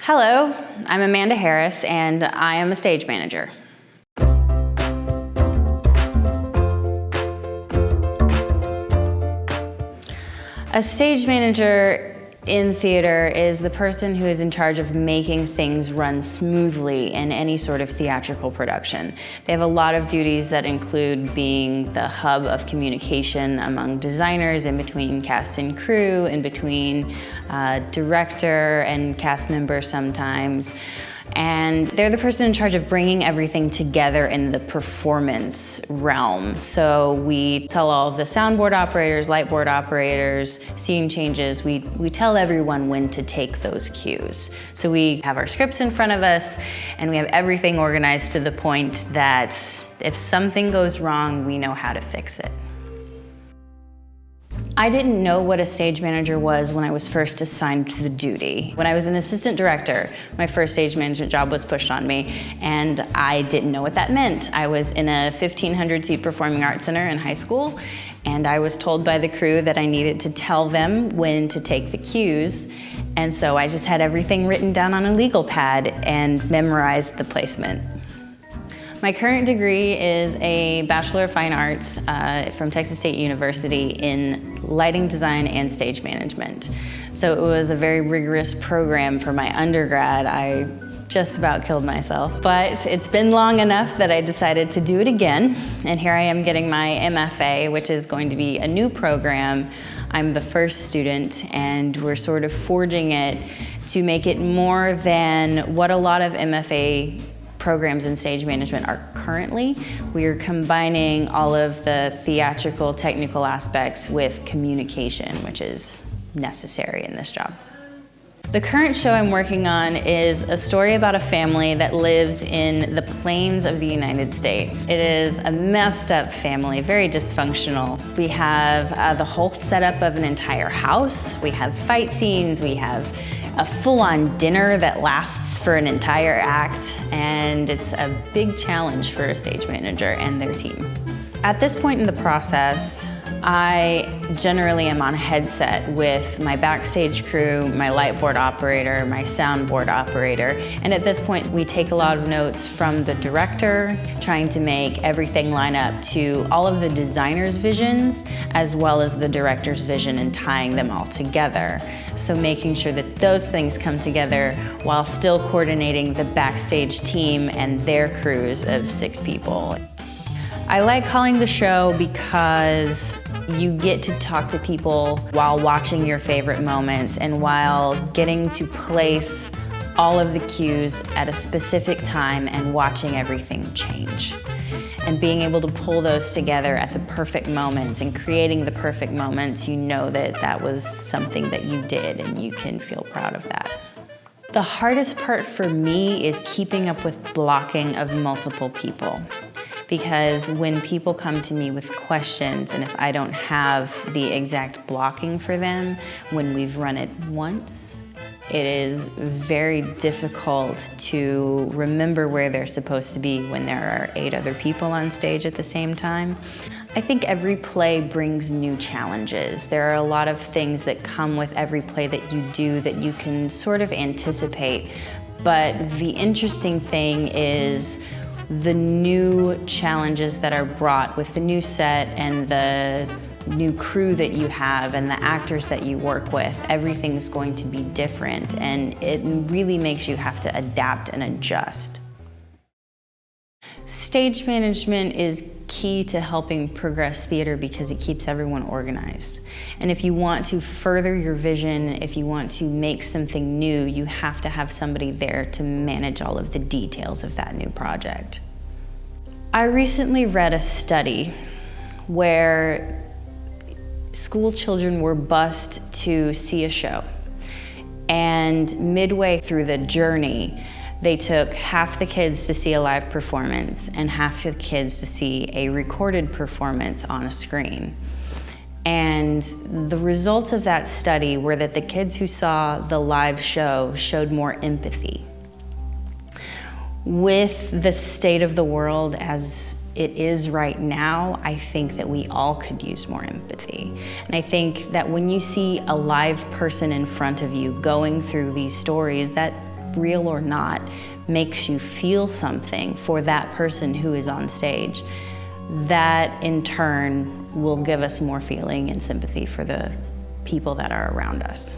Hello, I'm Amanda Harris, and I am a stage manager. A stage manager in theater is the person who is in charge of making things run smoothly in any sort of theatrical production. They have a lot of duties that include being the hub of communication among designers, in between cast and crew, in between director and cast members sometimes. And they're the person in charge of bringing everything together in the performance realm. So we tell all of the soundboard operators, light board operators, scene changes, we tell everyone when to take those cues. So we have our scripts in front of us, and we have everything organized to the point that if something goes wrong, we know how to fix it. I didn't know what a stage manager was when I was first assigned to the duty. When I was an assistant director, my first stage management job was pushed on me, and I didn't know what that meant. I was in a 1,500-seat performing arts center in high school, and I was told by the crew that I needed to tell them when to take the cues, and so I just had everything written down on a legal pad and memorized the placement. My current degree is a Bachelor of Fine Arts from Texas State University in lighting design and stage management. So it was a very rigorous program for my undergrad. I just about killed myself. But it's been long enough that I decided to do it again. And here I am getting my MFA, which is going to be a new program. I'm the first student, and we're sort of forging it to make it more than what a lot of MFA programs in stage management are currently. We are combining all of the theatrical, technical aspects with communication, which is necessary in this job. The current show I'm working on is a story about a family that lives in the plains of the United States. It is a messed up family, very dysfunctional. We have the whole setup of an entire house. We have fight scenes, we have a full-on dinner that lasts for an entire act, and it's a big challenge for a stage manager and their team. At this point in the process, I generally am on a headset with my backstage crew, my light board operator, my soundboard operator, and at this point we take a lot of notes from the director, trying to make everything line up to all of the designer's visions as well as the director's vision, and tying them all together. So making sure that those things come together while still coordinating the backstage team and their crews of 6 people. I like calling the show because you get to talk to people while watching your favorite moments and while getting to place all of the cues at a specific time and watching everything change. And being able to pull those together at the perfect moments and creating the perfect moments, you know that that was something that you did, and you can feel proud of that. The hardest part for me is keeping up with blocking of multiple people. Because when people come to me with questions, and if I don't have the exact blocking for them when we've run it once, it is very difficult to remember where they're supposed to be when there are 8 other people on stage at the same time. I think every play brings new challenges. There are a lot of things that come with every play that you do that you can sort of anticipate, but the interesting thing is the new challenges that are brought with the new set and the new crew that you have and the actors that you work with. Everything's going to be different, and it really makes you have to adapt and adjust. Stage management is key to helping progress theater because it keeps everyone organized. And if you want to further your vision, if you want to make something new, you have to have somebody there to manage all of the details of that new project. I recently read a study where school children were bused to see a show, and midway through the journey, they took half the kids to see a live performance and half the kids to see a recorded performance on a screen. And the results of that study were that the kids who saw the live show showed more empathy. With the state of the world as it is right now, I think that we all could use more empathy. And I think that when you see a live person in front of you going through these stories, that real or not, makes you feel something for that person who is on stage, that in turn will give us more feeling and sympathy for the people that are around us.